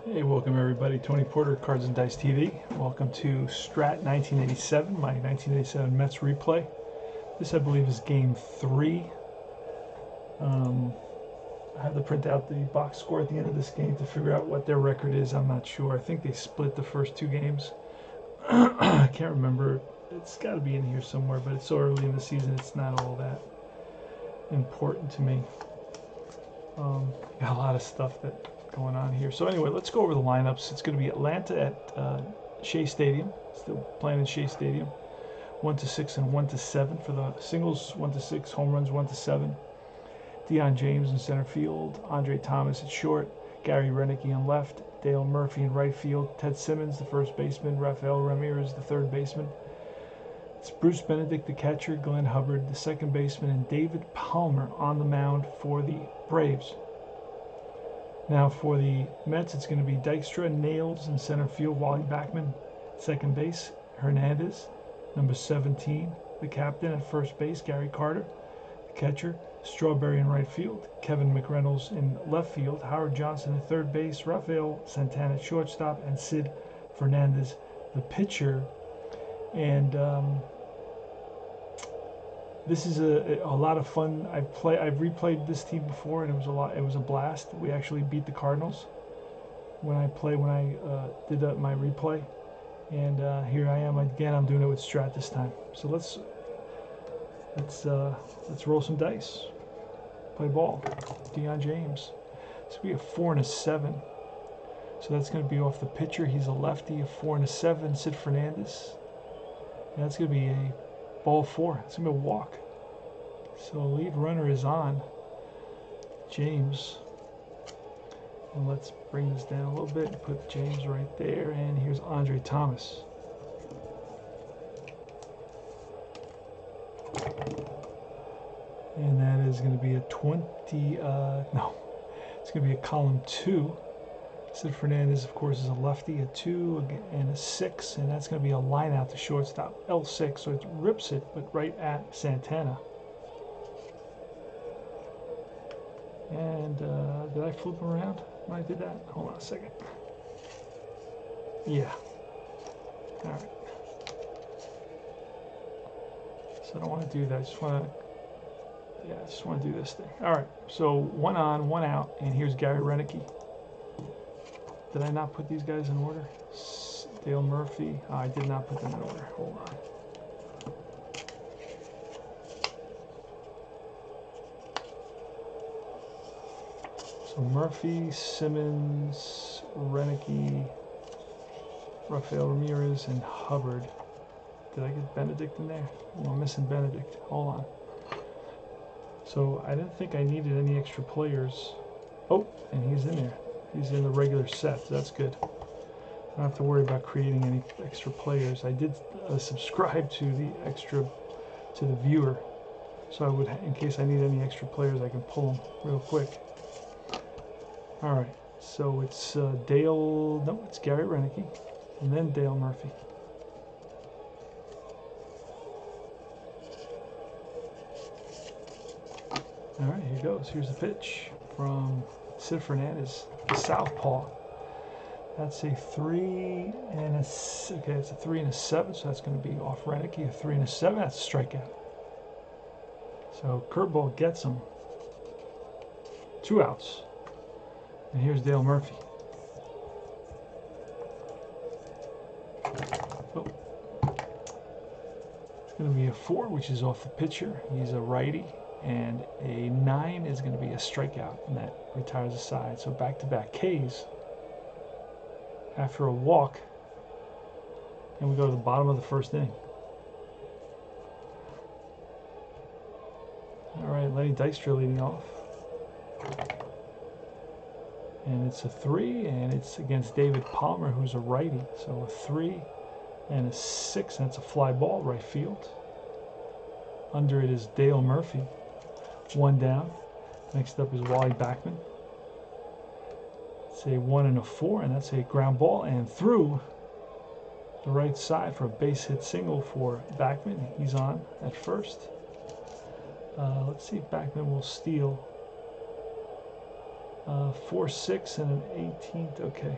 Hey, welcome everybody. Tony Porter, Cards and Dice TV. Welcome to Strat 1987, my 1987 Mets replay. This, I believe, is Game 3. I have to print out the box score at the end of this game to figure out what their record is. I'm not sure. I think they split the first two games. I can't remember. It's got to be in here somewhere, but it's so early in the season, it's not all that important to me. Got a lot of stuff that going on here. So anyway, let's go over the lineups. It's going to be Atlanta at Shea Stadium. Still playing in Shea Stadium. 1-6 and 1-7 for the singles. 1-6 home runs. 1-7. Dion James in center field. Andre Thomas at short. Gary Rennicky in left. Dale Murphy in right field. Ted Simmons, the first baseman. Raphael Ramirez, the third baseman. It's Bruce Benedict, the catcher. Glenn Hubbard, the second baseman, and David Palmer on the mound for the Braves. Now for the Mets, it's going to be Dykstra, Nails in center field, Wally Bachman, second base, Hernandez, number 17, the captain at first base, Gary Carter, the catcher, Strawberry in right field, Kevin Mcreynolds in left field, Howard Johnson at third base, Rafael Santana at shortstop, and Sid Fernandez, the pitcher. And this is a lot of fun. I've replayed this team before, and it was a blast. We actually beat the Cardinals when I did my replay, and here I am again. I'm doing it with Strat this time. So let's roll some dice. Play ball. Dion James. It's gonna be a 4 and a 7. So that's gonna be off the pitcher. He's a lefty. A 4 and a 7. Sid Fernandez. And that's gonna be a ball 4. It's gonna be a walk. So lead runner is on James. And let's bring this down a little bit and put James right there. And here's Andre Thomas. And that is going to be a 20. It's going to be a column 2. Sid Fernandez, of course, is a lefty, a 2 and a 6, and that's going to be a line out to shortstop, L6, so it rips it, but right at Santana. And did I flip him around when I did that? Hold on a second. Yeah. All right. So I don't want to do that. I just want to do this thing. All right. So 1 on, 1 out, and here's Gary Rennicky. Did I not put these guys in order? Dale Murphy. Oh, I did not put them in order. Hold on. So Murphy, Simmons, Rennicky, Raphael Ramirez, and Hubbard. Did I get Benedict in there? Oh, I'm missing Benedict. Hold on. So I didn't think I needed any extra players. Oh, and he's in there. He's in the regular set, so that's good. I don't have to worry about creating any extra players. I did subscribe to the viewer, so I would, in case I need any extra players, I can pull them real quick. All right, so it's it's Gary Rennicky, and then Dale Murphy. All right, here goes. Here's the pitch from Sid Fernandez, the southpaw. That's a 3 and a okay. It's a 3 and a 7, so that's going to be off Rennicky. A 3 and a 7. That's a strikeout. So curveball gets him. 2 outs. And here's Dale Murphy. Oh. It's going to be a 4, which is off the pitcher. He's a righty. And a 9 is going to be a strikeout, and that retires the side. So back-to-back Ks after a walk, and we go to the bottom of the first inning. All right, Lenny Dykstra leading off, and it's a 3, and it's against David Palmer, who's a righty. So a 3 and a 6, and it's a fly ball right field. Under it is Dale Murphy. 1 down. Next up is Wally Bachman. It's a 1 and a 4, and that's a ground ball and through the right side for a base hit single for Bachman. He's on at first. Let's see if Bachman will steal 4-6 and an 18th. Okay,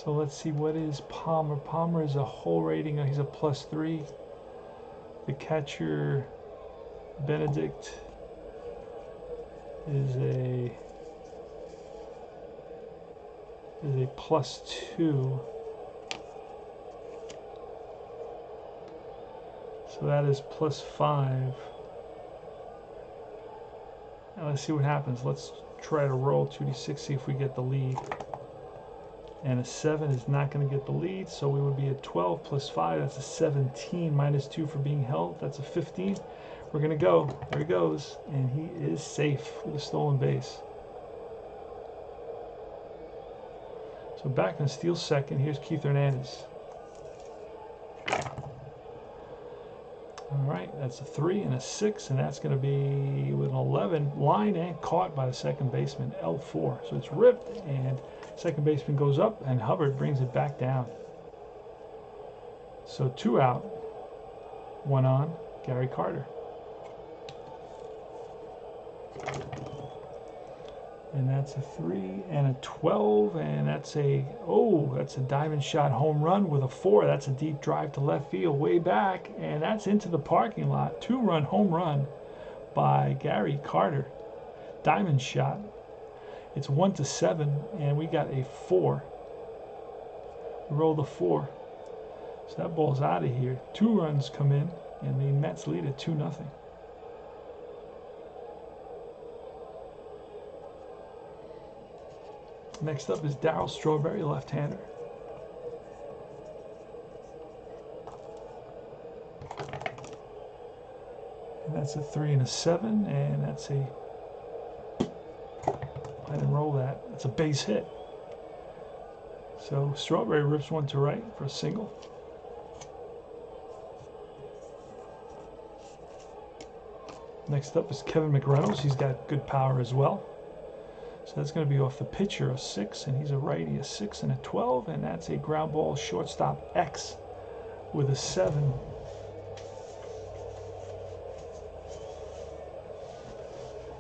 So let's see, what is Palmer? Palmer is a hole rating. He's a +3. The catcher, Benedict, is a +2. So that is +5. Now let's see what happens. Let's try to roll 2d6, see if we get the lead. And a 7 is not going to get the lead, so we would be at 12 plus 5. That's a 17, minus 2 for being held. That's a 15. We're going to go. There he goes. And he is safe with a stolen base. So Bachman steals second. Here's Keith Hernandez. All right, that's a 3 and a 6, and that's going to be with an 11, line and caught by the second baseman, L4. So it's ripped, and second baseman goes up, and Hubbard brings it back down. So 2 out, 1 on, Gary Carter. And that's a 3 and a 12, and that's a diamond shot home run with a 4. That's a deep drive to left field way back, and that's into the parking lot. 2-run home run by Gary Carter. Diamond shot. It's 1-7, and we got a 4. We rolled a 4. So that ball's out of here. 2 runs come in, and the Mets lead at 2-0. Next up is Daryl Strawberry, left-hander. And that's a 3 and a 7, and that's a, I didn't roll that. That's a base hit. So Strawberry rips one to right for a single. Next up is Kevin Mcreynolds. He's got good power as well. So that's going to be off the pitcher, a 6, and he's a righty, a 6 and a 12, and that's a ground ball shortstop X with a 7.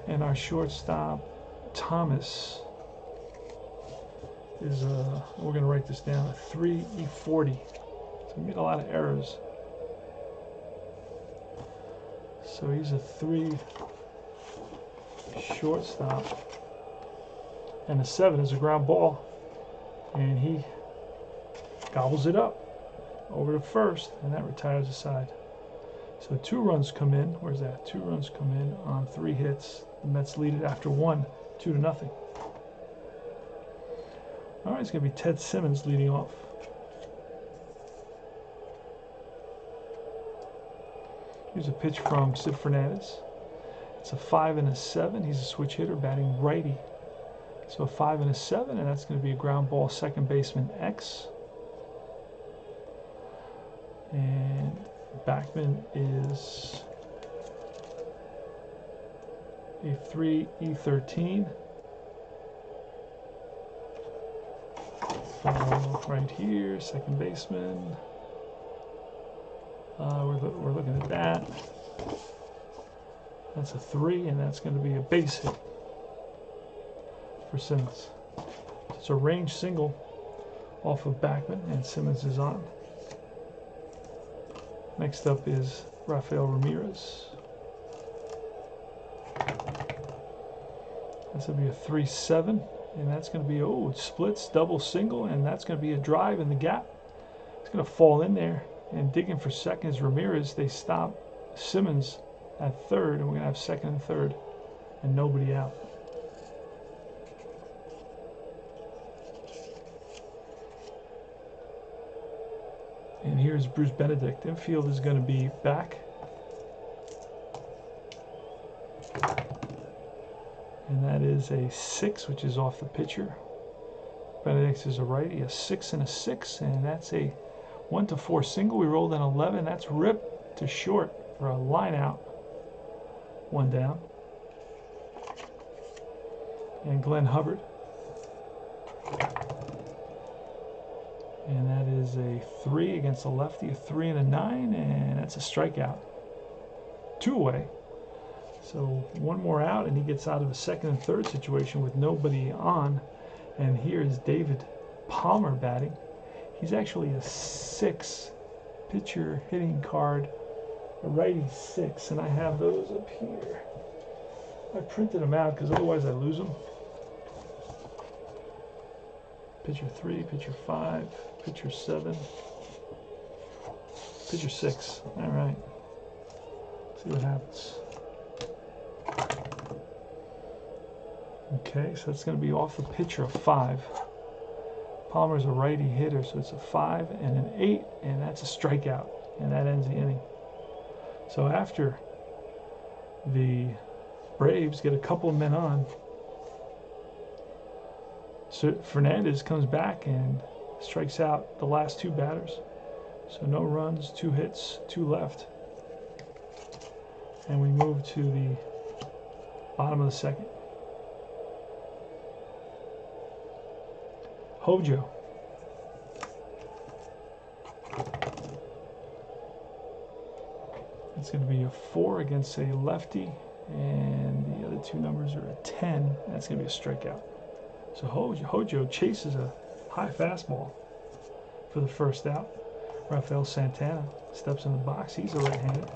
And our shortstop Thomas is we're going to write this down, a 3E40. So we made a lot of errors. So he's a 3 shortstop. And the 7 is a ground ball, and he gobbles it up over to first, and that retires the side. So 2 runs come in. Where's that? 2 runs come in on 3 hits. The Mets lead it after 1, 2-0. All right, it's going to be Ted Simmons leading off. Here's a pitch from Sid Fernandez. It's a 5 and a 7. He's a switch hitter, batting righty. So a 5 and a 7, and that's going to be a ground ball, second baseman X. And Bachman is a 3E13. Right here, second baseman. We're looking at that. That's a 3, and that's going to be a base hit for Simmons. It's a range single off of Bachman, and Simmons is on. Next up is Raphael Ramirez. That's going to be a 3-7, and that's going to be, it splits, double single, and that's going to be a drive in the gap. It's going to fall in there, and digging for second is Ramirez. They stop Simmons at third, and we're going to have second and third, and nobody out. And here's Bruce Benedict. Infield is going to be back. And that is a 6, which is off the pitcher. Benedict is a righty, a 6 and a 6, and that's a 1-4 single. We rolled an 11. That's ripped to short for a line out. 1 down. And Glenn Hubbard. And that is a 3 against a lefty, a 3 and a 9, and that's a strikeout. 2 away. So 1 more out, and he gets out of a second and third situation with nobody on. And here is David Palmer batting. He's actually a 6 pitcher hitting card, a righty 6, and I have those up here. I printed them out because otherwise I lose them. Pitcher 3, pitcher 5, pitcher 7, pitcher 6. All right. See what happens. Okay, so that's going to be off the pitcher of 5. Palmer's a righty hitter, so it's a 5 and an 8, and that's a strikeout, and that ends the inning. So after the Braves get a couple of men on, so Fernandez comes back and strikes out the last 2 batters. So no runs, 2 hits, 2 left. And we move to the bottom of the second. Hojo. It's going to be a 4 against a lefty, and the other 2 numbers are a 10. That's going to be a strikeout. So Hojo chases a high fastball for the first out. Rafael Santana steps in the box. He's a right-hander.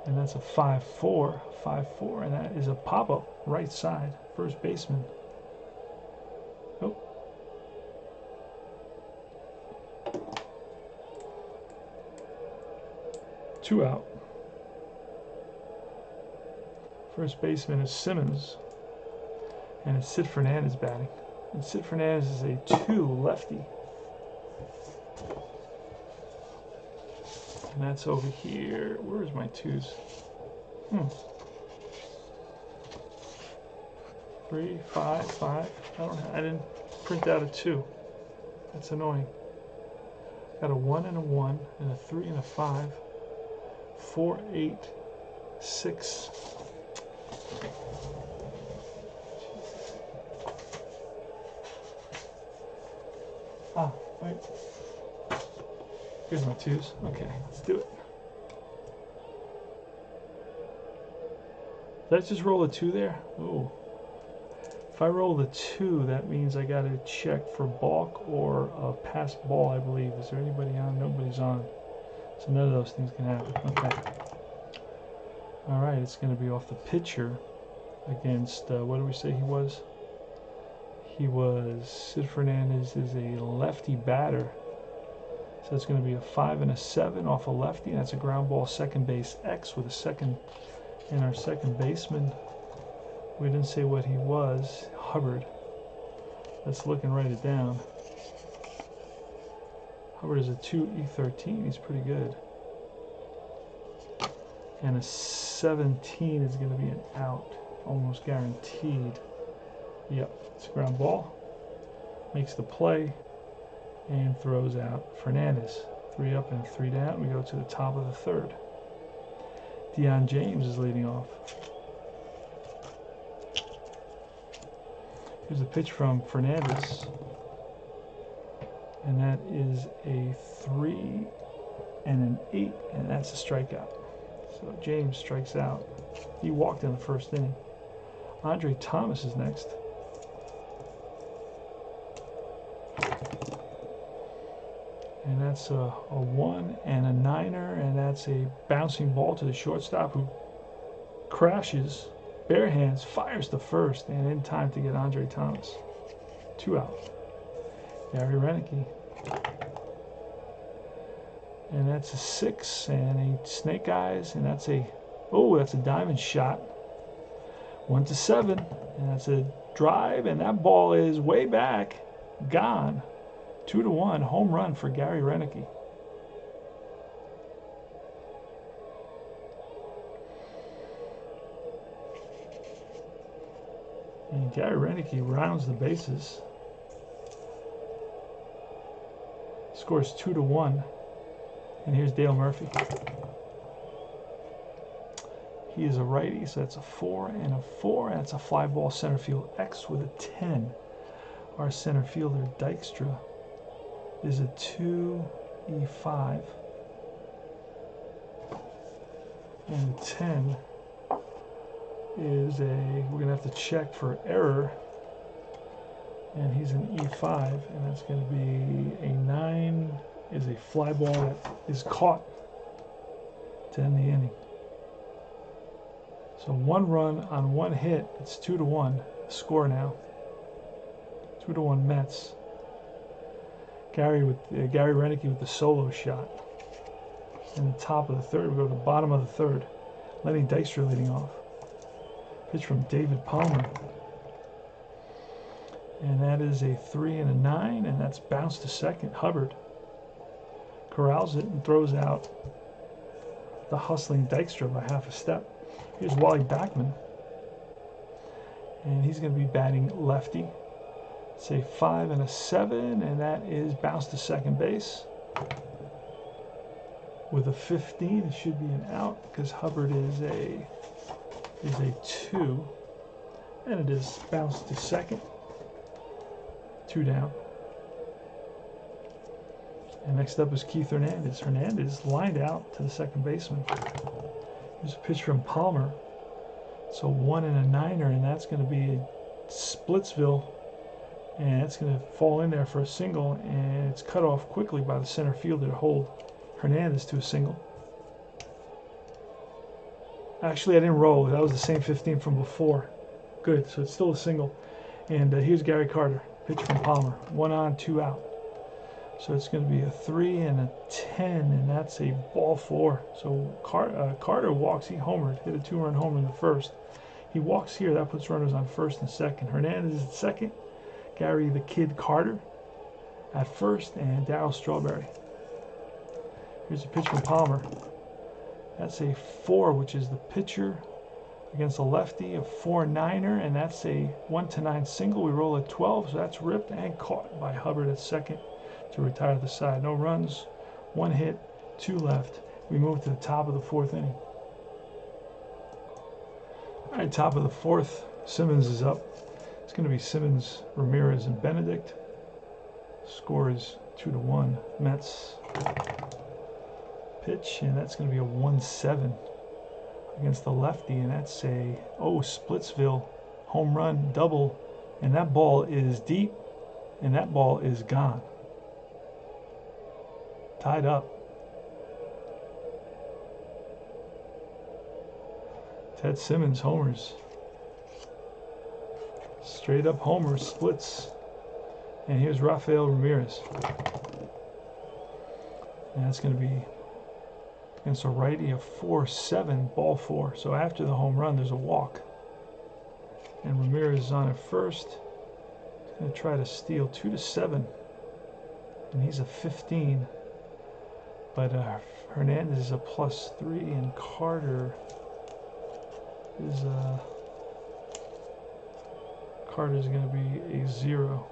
And that's a 5-4, 5-4, and that is a pop-up right side, first baseman. Oh. Two out. First baseman is Simmons, and it's Sid Fernandez batting. And Sid Fernandez is a 2 lefty. And that's over here. Where's my 2s? 3, 5, 5. I didn't print out a 2. That's annoying. Got a 1 and a 1, and a 3 and a 5. 4, 8, 6. Ah, wait. Here's my 2s. Okay, let's do it. Did I just roll a 2 there? Oh. If I roll the 2, that means I got to check for balk or a pass ball, I believe. Is there anybody on? Nobody's on. So none of those things can happen. Okay. All right, it's going to be off the pitcher against, what did we say he was? He was, Sid Fernandez is a lefty batter. So it's going to be a 5 and a 7 off a lefty. That's a ground ball, second base X with a second, and our second baseman, we didn't say what he was, Hubbard. Let's look and write it down. Hubbard is a 2E13. He's pretty good. And a 17 is going to be an out, almost guaranteed. Yep, it's a ground ball. Makes the play and throws out Fernandez. 3 up and 3 down. We go to the top of the third. Dion James is leading off. Here's a pitch from Fernandez. And that is a 3 and an 8, and that's a strikeout. So James strikes out. He walked in the first inning. Andre Thomas is next. And that's a 1 and a 9er, and that's a bouncing ball to the shortstop who crashes, bare hands, fires to first, and in time to get Andre Thomas. 2 out. Gary Rennicky. And that's a 6 and a snake eyes, and that's a, oh, that's a diamond shot. 1-7, and that's a drive, and that ball is way back, gone. 2-1, home run for Gary Rennicky. And Gary Rennicky rounds the bases. Scores 2-1. And here's Dale Murphy. He is a righty, so that's a 4 and a 4. And that's a fly ball center field X with a 10. Our center fielder, Dykstra, is a 2E5. And the 10 is a, we're going to have to check for error. And he's an E5, and that's going to be a 9, is a fly ball that is caught to end the inning. So 1 run on 1 hit. It's 2-1 score now. 2-1 Mets. Gary Rennicky with the solo shot. In the top of the third, we go to the bottom of the third. Lenny Dykstra leading off. Pitch from David Palmer. And that is a 3 and a 9, and that's bounced to second. Hubbard corrals it and throws out the hustling Dykstra by half a step. Here's Wally Bachman, and he's going to be batting lefty. It's a 5 and a 7, and that is bounced to second base. With a 15, it should be an out because Hubbard is a 2, and it is bounced to second. 2 down. And next up is Keith Hernandez. Hernandez lined out to the second baseman. Here's a pitch from Palmer. So 1 and a 9er, and that's going to be a Splitsville, and it's going to fall in there for a single, and it's cut off quickly by the center fielder to hold Hernandez to a single. Actually, I didn't roll. That was the same 15 from before. Good, so it's still a single. And here's Gary Carter. Pitch from Palmer. 1 on, 2 out. So it's going to be a 3 and a 10, and that's a ball 4. So Carter walks. He homered, hit a 2-run homer in the first. He walks here. That puts runners on first and second. Hernandez is at second. Gary the Kid Carter at first, and Daryl Strawberry. Here's a pitch from Palmer. That's a 4, which is the pitcher against a lefty, a 4-9er, and that's a 1-9 single. We roll at 12, so that's ripped and caught by Hubbard at second to retire the side. No runs, 1 hit, 2 left. We move to the top of the 4th inning. All right, top of the 4th, Simmons is up. It's going to be Simmons, Ramirez, and Benedict. Score is 2-1 Mets. Pitch, and that's going to be a 1-7 against the lefty, and that's a Splitsville home run double, and that ball is deep, and that ball is gone. Tied up. Ted Simmons homers. Straight up homer, splits. And here's Raphael Ramirez. And that's going to be against a righty, a 4-7, ball 4. So after the home run, there's a walk. And Ramirez is on at first. He's going to try to steal 2-7. And he's a 15. But Hernandez is a +3, and Carter is Carter's going to be a 0.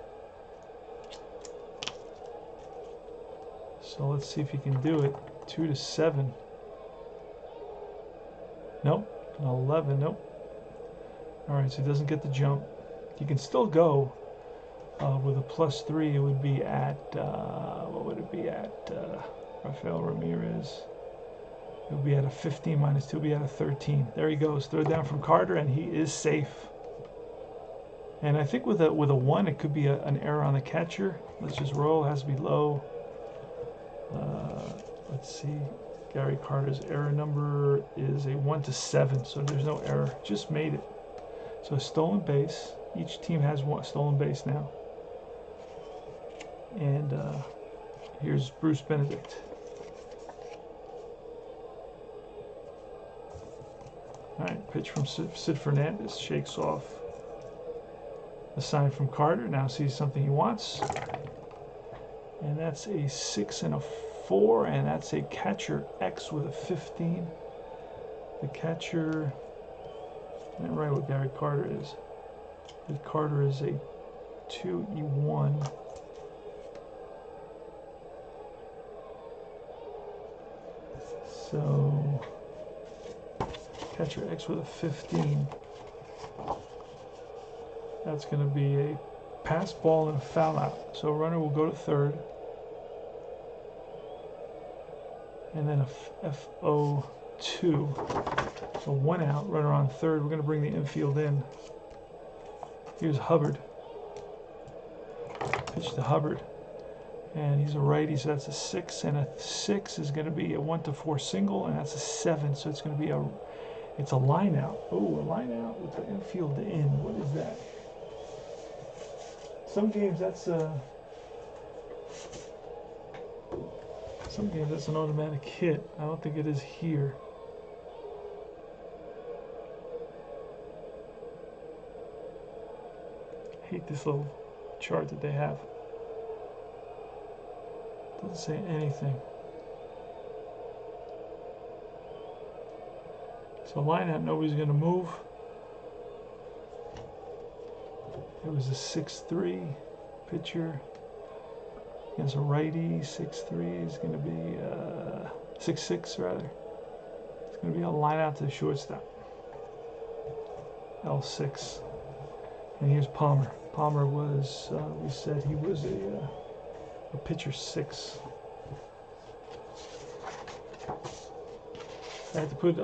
So let's see if he can do it. 2-7. Nope. An 11. Nope. All right, so he doesn't get the jump. He can still go with a +3. It would be at what would it be at? Raphael Ramirez. It would be at a 15 -2. It would be at a 13. There he goes. Throw down from Carter, and he is safe. And I think with a 1, it could be an error on the catcher. Let's just roll. It has to be low. Let's see. Gary Carter's error number is a 1-7, so there's no error. Just made it. So a stolen base. Each team has 1 stolen base now. And here's Bruce Benedict. All right, pitch from Sid Fernandez. Shakes off a sign from Carter. Now sees something he wants. And that's a 6 and a 4, and that's a catcher X with a 15. The catcher, I didn't write what Gary Carter is. Gary Carter is a 2E1. So, catcher X with a 15. That's going to be a pass ball and a foul out. So runner will go to third. And then a FO2. So 1 out, runner on third. We're going to bring the infield in. Here's Hubbard. Pitch to Hubbard. And he's a righty, so that's a 6. And a 6 is going to be a 1-4 single, and that's a 7. So it's going to be it's a line out. Oh, a line out with the infield to in. What is that? Some games that's an automatic hit. I don't think it is here. I hate this little chart that they have. Doesn't say anything. So line out, nobody's going to move. It was a 6-3 pitcher against a righty. 6-3 is going to be 6-6 rather. It's going to be a line out to the shortstop. L6. And here's Palmer. Palmer was, we said he was a pitcher 6. I had to put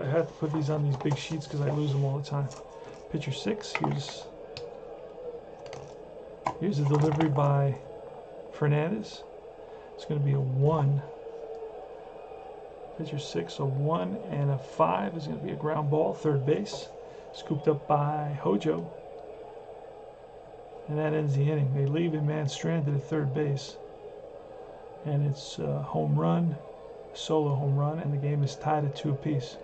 these on these big sheets because I lose them all the time. Pitcher 6. Here's a delivery by Fernandez. It's going to be a 1. Pitcher 6, a 1 and a 5 is going to be a ground ball, third base. Scooped up by Hojo. And that ends the inning. They leave a man stranded at third base. And it's a home run, solo home run, and the game is tied at 2 apiece.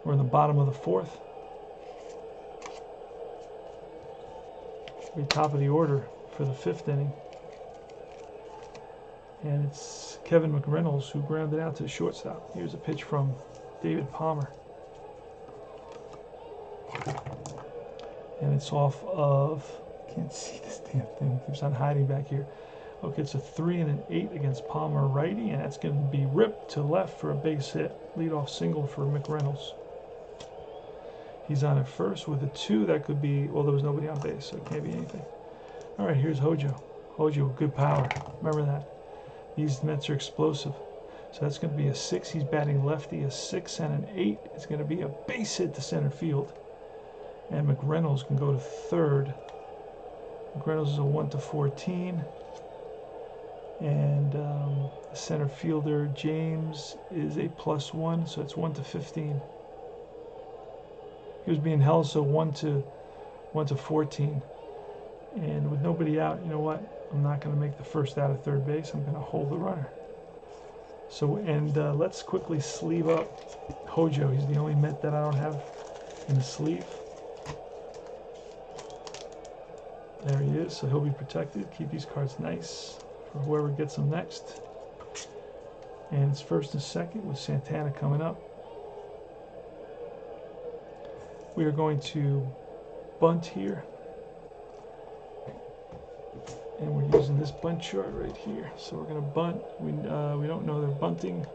We're in the bottom of the 4th. We're top of the order for the 5th inning. And it's Kevin Mcreynolds who grounded out to the shortstop. Here's a pitch from David Palmer. And it's off of, can't see this damn thing, it keeps on hiding back here. Okay, it's a 3 and an 8 against Palmer righty, and that's going to be ripped to left for a base hit. Leadoff single for Mcreynolds. He's on at first with a 2. That could be, well, there was nobody on base, so it can't be anything. All right, here's Hojo. Hojo with good power. Remember that. These Mets are explosive. So that's going to be a 6. He's batting lefty. A 6 and an 8. It's going to be a base hit to center field. And Mcreynolds can go to third. Mcreynolds is a 1-14. And the center fielder, James, is a +1, so it's 1-15. He was being held, so 1-14. And with nobody out, you know what? I'm not going to make the first out of third base. I'm going to hold the runner. So, and let's quickly sleeve up Hojo. He's the only Met that I don't have in the sleeve. There he is, so he'll be protected. Keep these cards nice for whoever gets them next. And it's first and second with Santana coming up. We are going to bunt here. And we're using this bunt chart right here. So we're going to bunt. We don't know they're bunting.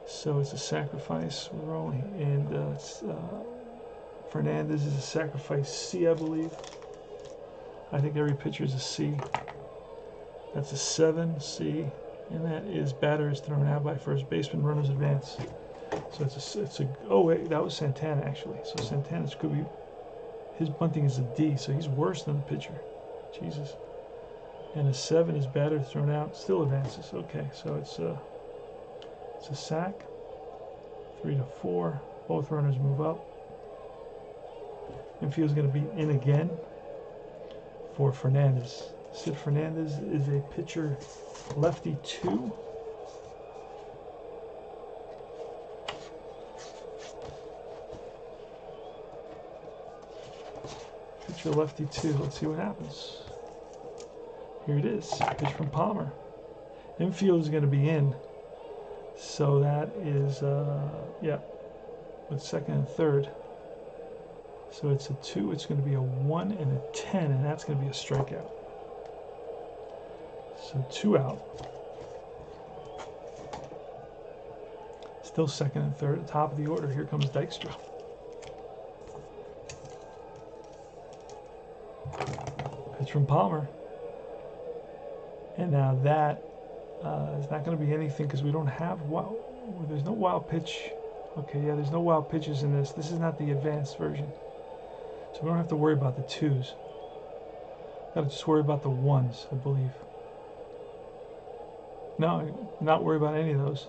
So it's a sacrifice. We're only, and Fernandez is a sacrifice C, I believe. I think every pitcher is a C. That's a 7, C. And that is batter is thrown out by first baseman, runners advance. So it's a oh wait, that was Santana actually. So Santana's could be, his bunting is a D, so he's worse than the pitcher. Jesus. And a 7 is batter thrown out, still advances. Okay, so it's a sack. 3-4. Both runners move up. Infield's going to be in again for Fernandez. Sid Fernandez is a pitcher lefty 2. Pitcher lefty 2. Let's see what happens. Here it is. Pitch from Palmer. Infield is going to be in. So that is, yeah, with second and third. So it's a 2. It's going to be a 1 and a 10, and that's going to be a strikeout. So 2 out. Still second and third. At the top of the order. Here comes Dykstra. Pitch from Palmer. And now that is not going to be anything because we don't have wild. There's no wild pitch. Okay, yeah, there's no wild pitches in this. This is not the advanced version. So we don't have to worry about the 2s. Gotta just worry about the 1s, I believe. No, not worry about any of those.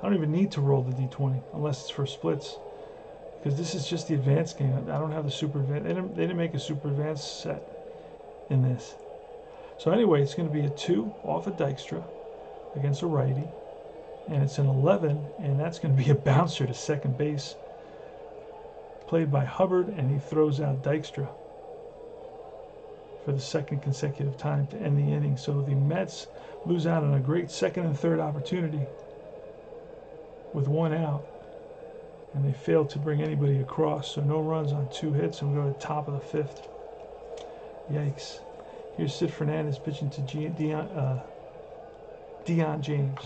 I don't even need to roll the d20 unless it's for splits, because this is just the advanced game. I don't have the super advanced. They didn't make a super advanced set in this. So anyway, it's going to be a 2 off of Dykstra against a righty, and it's an 11, and that's going to be a bouncer to second base, played by Hubbard, and he throws out Dykstra for the second consecutive time to end the inning. So the Mets lose out on a great second and third opportunity with 1 out, and they fail to bring anybody across. So no runs on 2 hits, and we go to the top of the 5th. Yikes. Here's Sid Fernandez pitching to Dion James.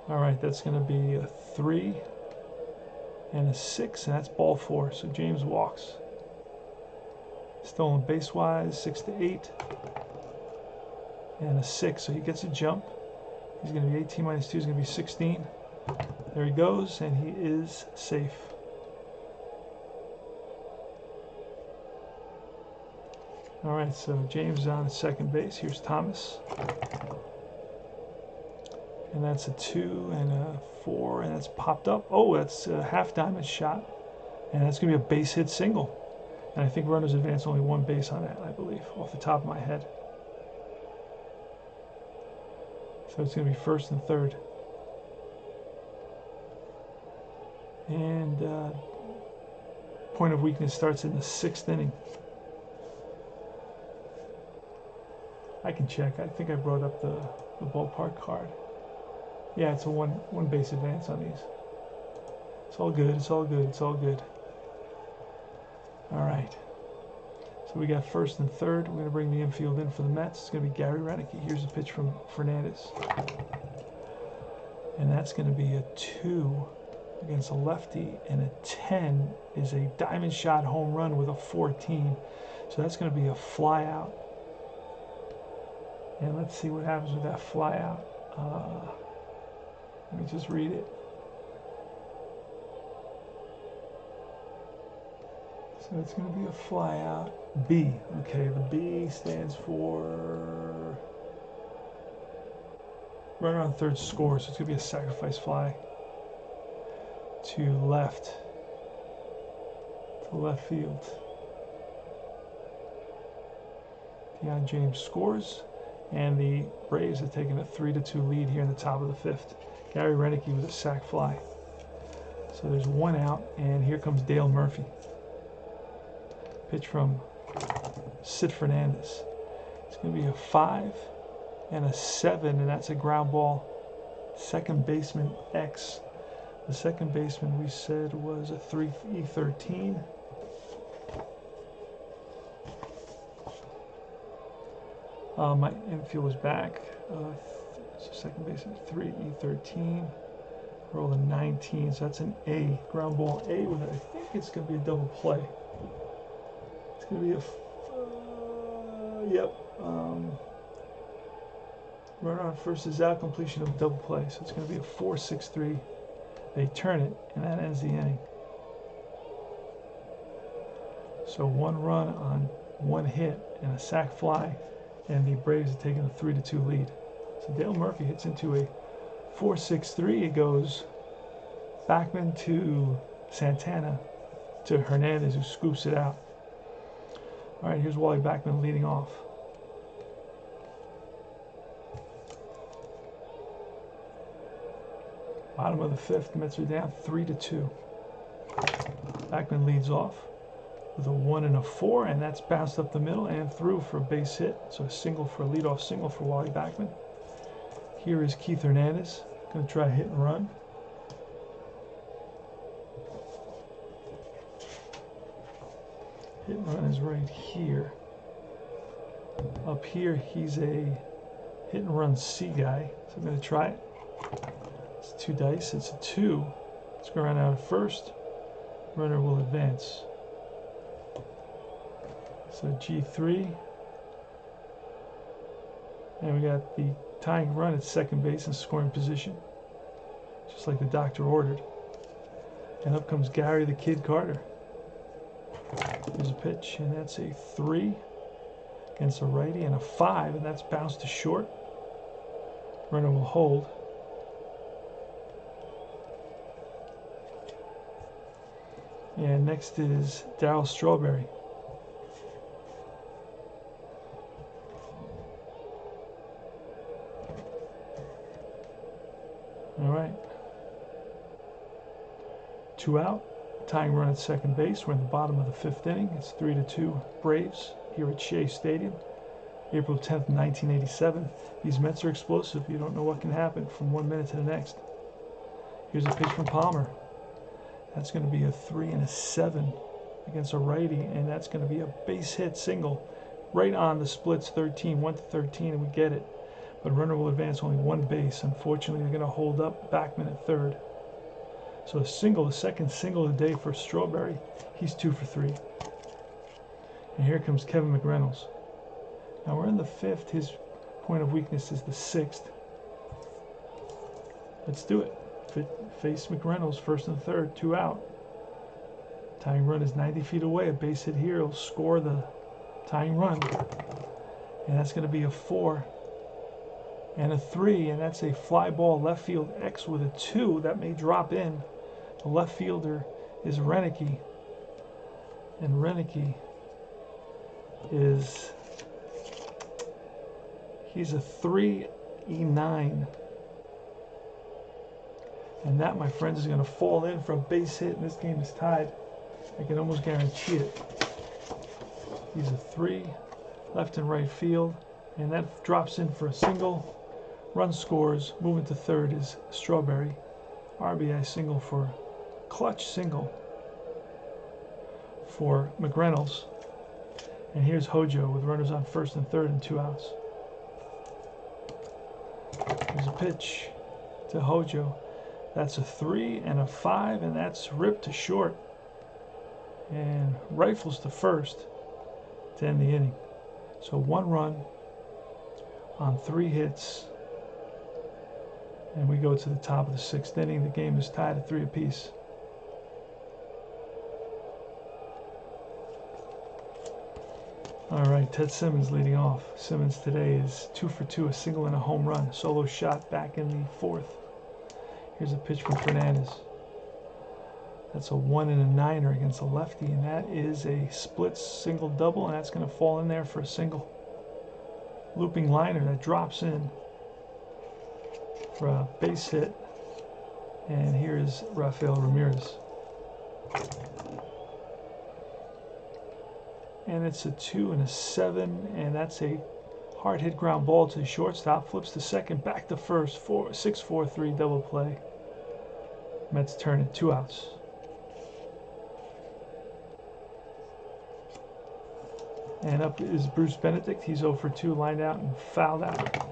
All right, that's going to be a 3 and a 6, and that's ball 4. So James walks. Stolen base-wise, 6 to 8, and a 6. So he gets a jump. He's going to be 18 minus 2. He's going to be 16. There he goes, and he is safe. All right, so James is on at second base. Here's Thomas. And that's a 2 and a 4, and that's popped up. Oh, that's a half diamond shot. And that's going to be a base hit single. And I think runners advance only 1 base on that, I believe, off the top of my head. So it's going to be first and third. And point of weakness starts in the 6th inning. I can check. I think I brought up the ballpark card. Yeah, it's a one base advance on these. It's all good. It's all good. It's all good. All right. So we got first and third. We're going to bring the infield in for the Mets. It's going to be Gary Rennicky. Here's a pitch from Fernandez. And that's going to be a 2 against a lefty, and a 10 is a diamond shot home run with a 14. So that's going to be a fly out. And let's see what happens with that fly out. Let me just read it. So it's going to be a fly out. B. Okay, the B stands for runner on third scores. So it's going to be a sacrifice fly to left field. Dion James scores, and the Braves have taken a 3-2 lead here in the top of the 5th. Gary Rennicky with a sac fly. So there's 1 out, and here comes Dale Murphy. Pitch from Sid Fernandez. It's going to be a 5 and a 7, and that's a ground ball. Second baseman X. The second baseman we said was a 3E13. My infield was back. So second baseman 3E13. Roll a 19, so that's an A. Ground ball A with it. I think it's going to be a double play. It's going to be a yep. Runner on first is out, completion of double play. So it's going to be a 4-6-3. They turn it, and that ends the inning. So 1 run on 1 hit and a sac fly, and the Braves have taken a 3-2 lead. So Dale Murphy hits into a 4-6-3. It goes Bachman to Santana to Hernandez, who scoops it out. All right, here's Wally Bachman leading off. Bottom of the 5th, Mets are down 3-2. Bachman leads off with a 1 and a 4, and that's bounced up the middle and through for a base hit. So a single for a leadoff single for Wally Bachman. Here is Keith Hernandez, going to try hit and run. Hit and run is right here. Up here, he's a hit and run C guy, so I'm going to try it. It's 2 dice. It's a 2. Let's go around out at first. Runner will advance. So G3. And we got the tying run at second base in scoring position. just like the doctor ordered. And up comes Gary the Kid Carter. Here's a pitch, and that's a 3 against a righty, and a 5, and that's bounced to short. Runner will hold. And next is Daryl Strawberry. All right. 2 out. Tying run at second base. We're in the bottom of the 5th inning. It's 3-2 Braves here at Shea Stadium. April 10th, 1987. These Mets are explosive. You don't know what can happen from 1 minute to the next. Here's a pitch from Palmer. That's going to be a 3 and a 7 against a righty, and that's going to be a base hit single right on the splits 13, 1-13, and we get it. But runner will advance only 1 base. Unfortunately, they're going to hold up Bachman at third. So a single, the second single of the day for Strawberry. He's 2 for 3. And here comes Kevin Mcreynolds. Now we're in the 5th. His point of weakness is the 6th. Let's do it. Face Mcreynolds, 1st and 3rd, 2 out. Tying run is 90 feet away. A base hit here will score the tying run. And that's going to be a 4 and a 3. And that's a fly ball left field X with a 2 that may drop in. The left fielder is Rennicky. And Rennicky is... he's a 3E9. And that, my friends, is going to fall in for a base hit, and this game is tied. I can almost guarantee it. He's a 3, left and right field, and that drops in for a single. Run scores. Moving to 3rd is Strawberry. RBI single for clutch single for Mcreynolds. And here's Hojo with runners on 1st and 3rd and 2 outs. There's a pitch to Hojo. That's a 3 and a 5, and that's ripped to short. And rifles to 1st to end the inning. So 1 run on 3 hits. And we go to the top of the 6th inning. The game is tied at 3 apiece. All right, Ted Simmons leading off. Simmons today is 2 for 2, a single and a home run. Solo shot back in the 4th. Here's a pitch from Hernandez. That's a 1 and a 9er against a lefty, and that is a split single double, and that's going to fall in there for a single. Looping liner that drops in for a base hit. And here is Raphael Ramirez. And it's a 2 and a 7, and that's a hard hit ground ball to the shortstop. Flips to second, back to first. 6-4-3 double play. Mets turn it 2 outs. And up is Bruce Benedict. He's 0 for 2, lined out and fouled out.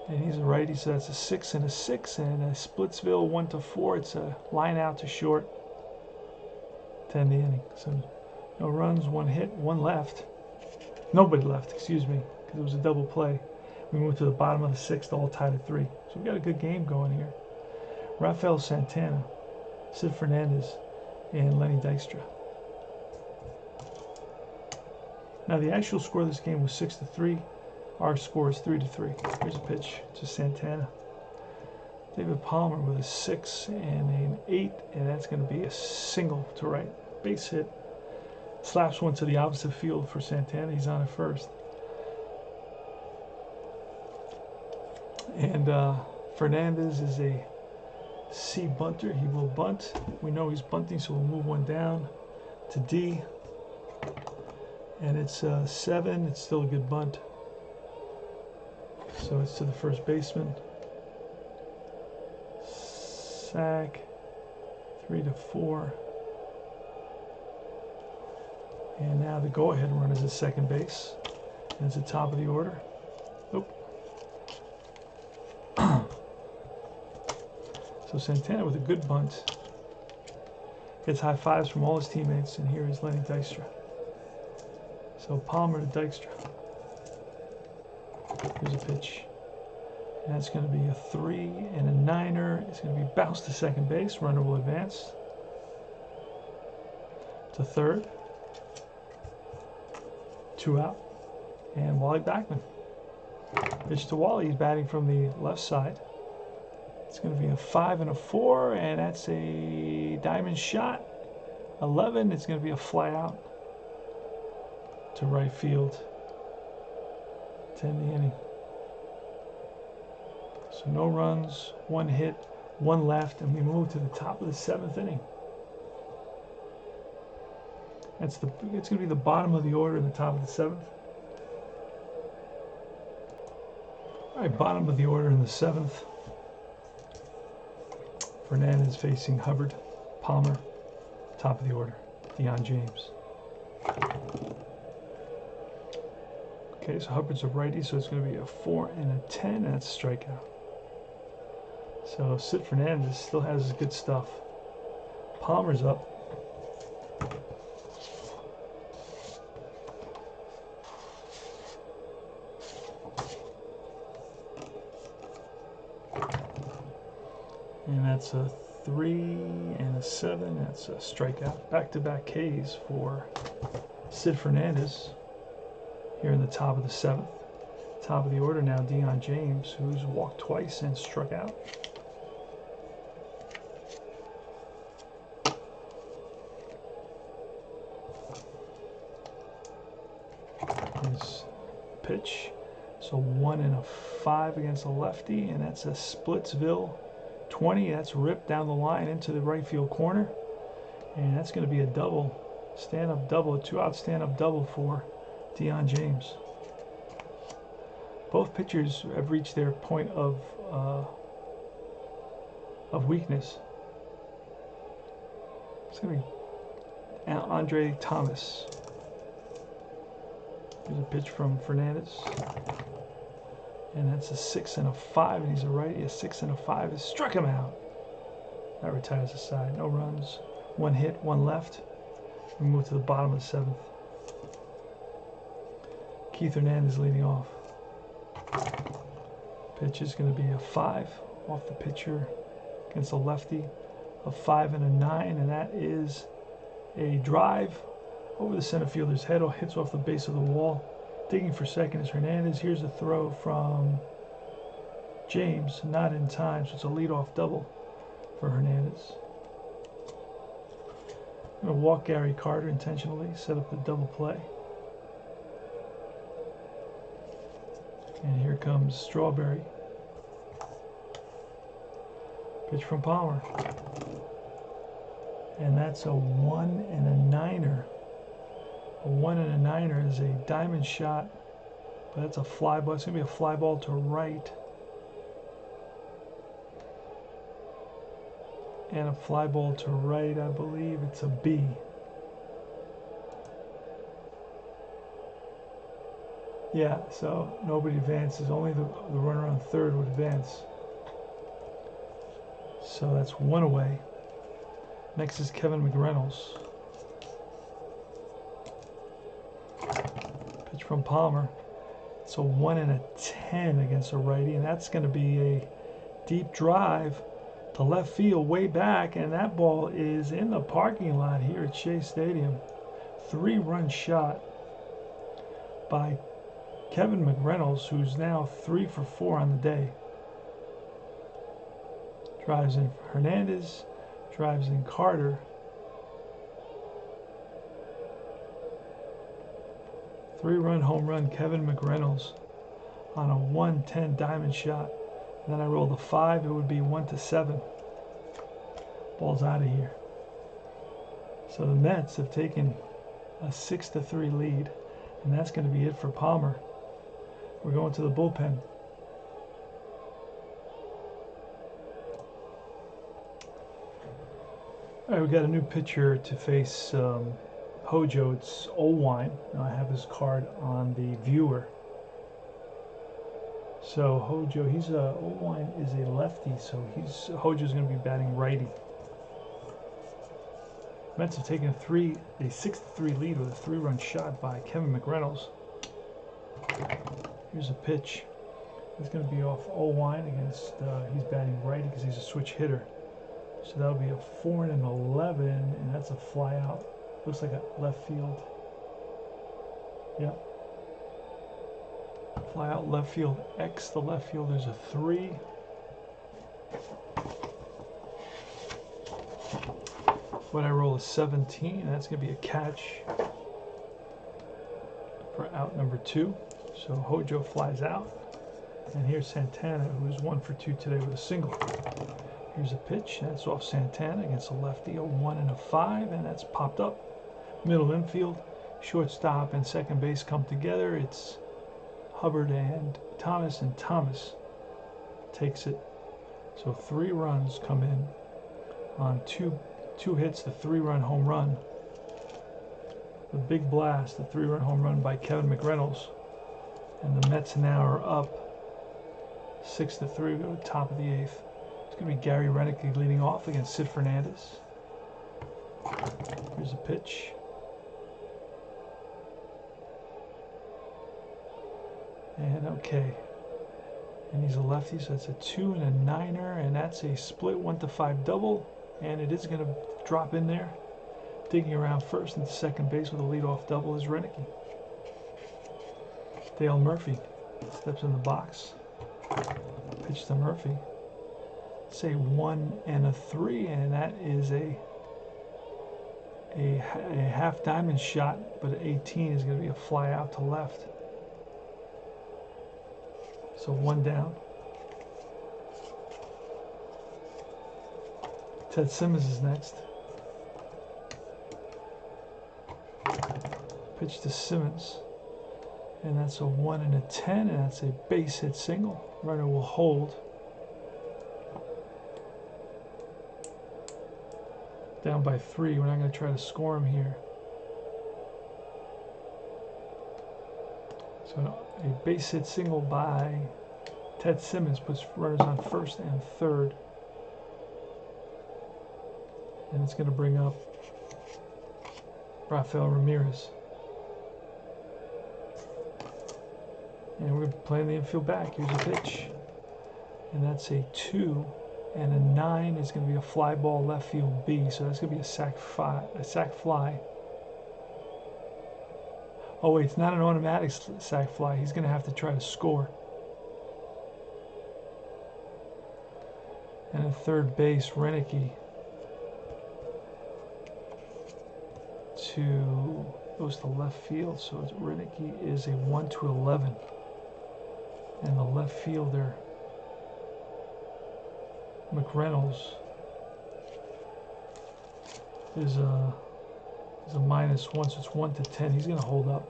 And he's a righty, so that's a 6 and a 6, and a Splitsville 1-4. It's a line out to short to end the inning. So no runs, 1 hit, 1 left. Nobody left, excuse me, because it was a double play. We moved to the bottom of the 6th, all tied at 3. So we've got a good game going here. Rafael Santana, Sid Fernandez, and Lenny Dykstra. Now the actual score of this game was 6-3. Our score is 3-3. Here's a pitch to Santana. David Palmer with a 6 and an 8, and that's going to be a single to right. Base hit. Slaps one to the opposite field for Santana. He's on at first. And Fernandez is a C bunter. He will bunt. We know he's bunting, so we'll move one down to D. And it's 7. It's still a good bunt. So it's to the first baseman. Sack. 3-4. And now the go-ahead run is at second base. And it's the top of the order. Nope. So Santana with a good bunt. Gets high fives from all his teammates. And here is Lenny Dykstra. So Palmer to Dykstra. Here's a pitch. And that's going to be a 3 and a 9er. It's going to be bounced to second base. Runner will advance to third. 2 out. And Wally Bachman. Pitch to Wally. He's batting from the left side. It's going to be a 5 and a 4, and that's a diamond shot. 11. It's going to be a fly out to right field to end the inning. So no runs, 1 hit, 1 left, and we move to the top of the 7th inning. It's going to be the bottom of the order in the top of the 7th. All right, bottom of the order in the 7th. Fernandez facing Hubbard. Palmer, top of the order. Dion James. Okay, so Hubbard's a righty, so it's going to be a 4 and a 10, and that's a strikeout. So Sid Fernandez still has his good stuff. Palmer's up. And that's a 3 and a 7. That's a strikeout. Back-to-back Ks for Sid Fernandez here in the top of the 7th. Top of the order now, Dion James, who's walked twice and struck out. His pitch. So 1 and a 5 against a lefty, and that's a Splitsville 20. That's ripped down the line into the right field corner, and that's going to be a double, stand-up double, a 2-out stand-up double for Dion James. Both pitchers have reached their point of weakness. It's going to be Andre Thomas. Here's a pitch from Fernandez. And that's a 6 and a 5, and he's a righty. A 6 and a 5 has struck him out. That retires the side. No runs, 1 hit, 1 left. We move to the bottom of the 7th. Keith Hernandez leading off. Pitch is going to be a 5 off the pitcher against a lefty. A 5 and a 9, and that is a drive over the center fielder's head. Hits off the base of the wall. Digging for second is Hernandez. Here's a throw from James, not in time, so it's a leadoff double for Hernandez. I'm going to walk Gary Carter intentionally, set up the double play. And here comes Strawberry. Pitch from Palmer. And that's a 1 and a 9er. A 1 and a 9er is a diamond shot, but that's a fly ball. It's going to be a fly ball to right. And a fly ball to right, I believe it's a B. Yeah, so nobody advances. Only the runner on third would advance. So that's 1 away. Next is Kevin Mcreynolds. Pitch from Palmer. It's a 1 and a 10 against a righty, and that's going to be a deep drive to left field way back, and that ball is in the parking lot here at Shea Stadium. 3-run shot by Kevin Mcreynolds, who's now 3 for 4 on the day. Drives in Hernandez, drives in Carter. Three-run home run, Kevin Mcreynolds on a 110 diamond shot. And then I roll the 5, it would be 1-7. Ball's out of here. So the Mets have taken a 6-3 lead, and that's going to be it for Palmer. We're going to the bullpen. All right, we got a new pitcher to face Hojo. It's Olwine. Now I have his card on the viewer. So Hojo, Olwine is a lefty, so Hojo's going to be batting righty. Mets have taken a 6-3 lead with a 3-run shot by Kevin Mcreynolds. Here's a pitch. He's going to be off O-line against, he's batting righty because he's a switch hitter. So that'll be a 4 and an 11, and that's a fly out. Looks like a left field. Yep. Fly out left field X. The left fielder's a 3. When I roll a 17, that's going to be a catch for out number 2. So Hojo flies out. And here's Santana, who's 1 for 2 today with a single. Here's a pitch. That's off Santana against a lefty, a 1 and a 5, and that's popped up. Middle infield, shortstop and second base come together. It's Hubbard and Thomas takes it. So 3 runs come in on two hits, the 3-run home run. The big blast, the 3-run home run by Kevin Mcreynolds. And the Mets now are up 6-3. We go to the top of the 8th. It's going to be Gary Rennicky leading off against Sid Fernandez. Here's a pitch. And okay. And he's a lefty, so that's a 2 and a 9er, and that's a split 1-5 double. And it is going to drop in there. Digging around first into second base with a leadoff double is Rennicky. Dale Murphy steps in the box. Pitch to Murphy. It's a 1 and a 3, and that is a half diamond shot, but 18 is going to be a fly out to left. So 1 down. Ted Simmons is next. Pitch to Simmons. And that's a 1 and a 10, and that's a base hit single. Runner will hold. Down by 3. We're not going to try to score him here. So a base hit single by Ted Simmons puts runners on first and third. And it's going to bring up Raphael Ramirez. And we're playing the infield back. Here's a pitch. And that's a 2 and a 9 is going to be a fly ball left field B. So that's going to be a sac fly. Oh wait, it's not an automatic sac fly. He's going to have to try to score. And at third base, Rennicky goes to left field. So Rennicky is a 1 to 11. And the left fielder, Mcreynolds, is a -1, so it's 1 to 10. He's going to hold up.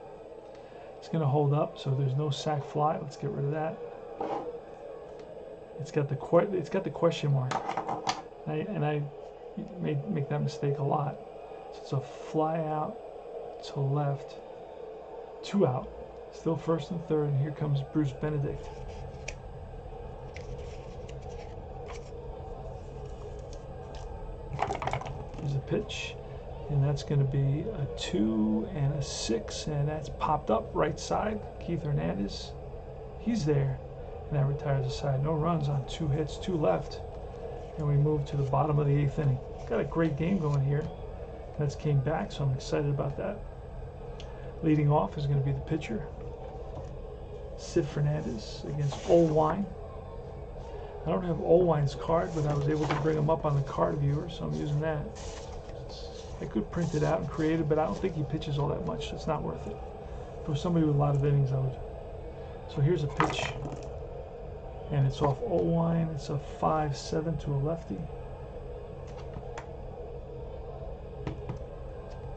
It's going to hold up, so there's no sac fly. Let's get rid of that. It's got the question mark, and I make that mistake a lot. So it's a fly out to left, 2 out. Still first and third, and here comes Bruce Benedict. Here's a pitch, and that's going to be a 2 and a 6, and that's popped up right side. Keith Hernandez, he's there, and that retires aside. No runs on 2 hits, 2 left, and we move to the bottom of the 8th inning. Got a great game going here. Mets came back, so I'm excited about that. Leading off is going to be the pitcher, Sid Fernandez, against Olwine. I don't have Olwine's card, but I was able to bring him up on the card viewer, so I'm using that. I could print it out and create it, but I don't think he pitches all that much. So it's not worth it. For somebody with a lot of innings, I would. So here's a pitch, and it's off Olwine. It's a 5-7 to a lefty.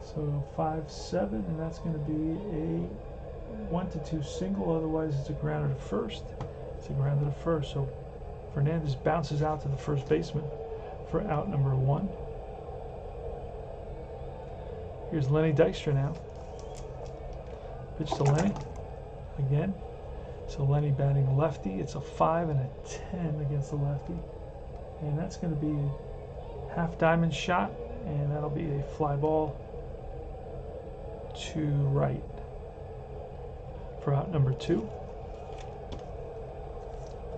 So 5-7, and that's going to be a 1 to 2 single. Otherwise, it's a grounder to first. It's a grounder to first. So Fernandez bounces out to the first baseman for out number 1. Here's Lenny Dykstra now. Pitch to Lenny again. So Lenny batting lefty. It's a 5 and a 10 against the lefty, and that's going to be a half diamond shot, and that'll be a fly ball to right for out number 2.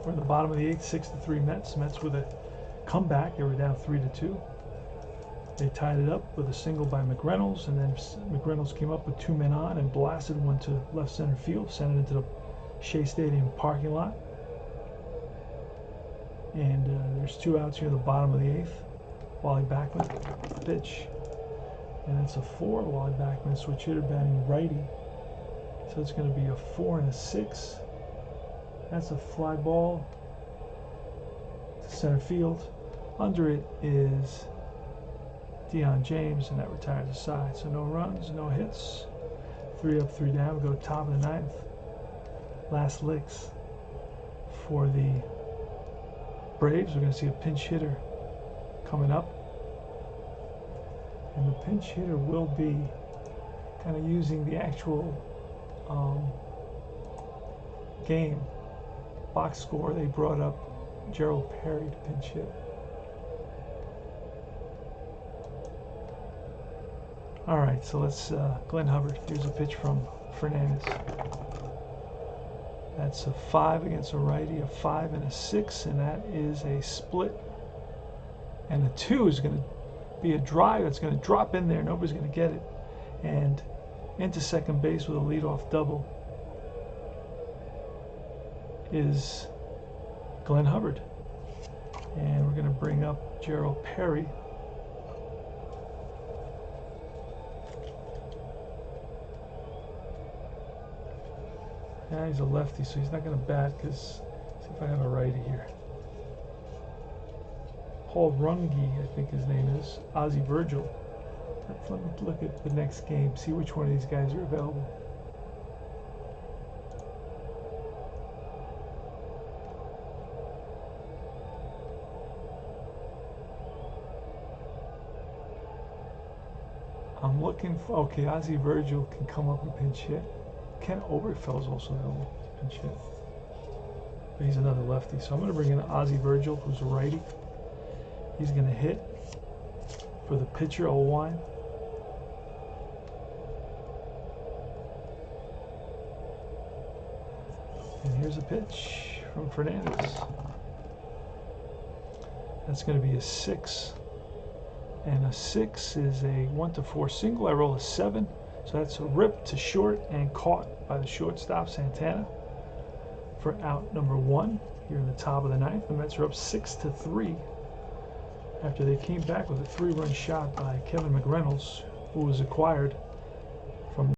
We're in the bottom of the 8th, 6-3 Mets. Mets with a comeback. They were down 3-2. They tied it up with a single by Mcreynolds, and then Mcreynolds came up with 2 men on and blasted one to left center field, sent it into the Shea Stadium parking lot. And there's 2 outs here in the bottom of the 8th. Wally Bachman, pitch. And it's a 4. Wally Bachman, switch hitter, batting righty. So it's going to be a 4 and a 6. That's a fly ball to center field. Under it is Dion James, and that retires the side. So no runs, no hits. 3 up, 3 down. We go top of the 9th. Last licks for the Braves. We're going to see a pinch hitter coming up. And the pinch hitter will be kind of using the actual game box score. They brought up Gerald Perry to pinch hit. All right, so let's Glenn Hubbard. Here's a pitch from Fernandez. That's a 5 against a righty, a 5 and a 6, and that is a split. And a 2 is going to be a drive that's going to drop in there. Nobody's going to get it. And into second base with a leadoff double is Glenn Hubbard. And we're going to bring up Gerald Perry. Yeah, he's a lefty, so he's not going to bat because, see if I have a righty here. Runnicky, I think his name is. Ozzy Virgil. Let me look at the next game, see which one of these guys are available. I'm looking for, okay, Ozzy Virgil can come up and pinch hit. Ken Oberfeld's also available to pinch hit. But he's another lefty, so I'm going to bring in Ozzy Virgil, who's a righty. He's going to hit for the pitcher, Owine. And here's a pitch from Fernandez. That's going to be a 6. And a 6 is a 1-4 single. I roll a 7. So that's a rip to short and caught by the shortstop, Santana, for out number 1 here in the top of the 9th. The Mets are up 6-3 after they came back with a 3-run shot by Kevin Mcreynolds, who was acquired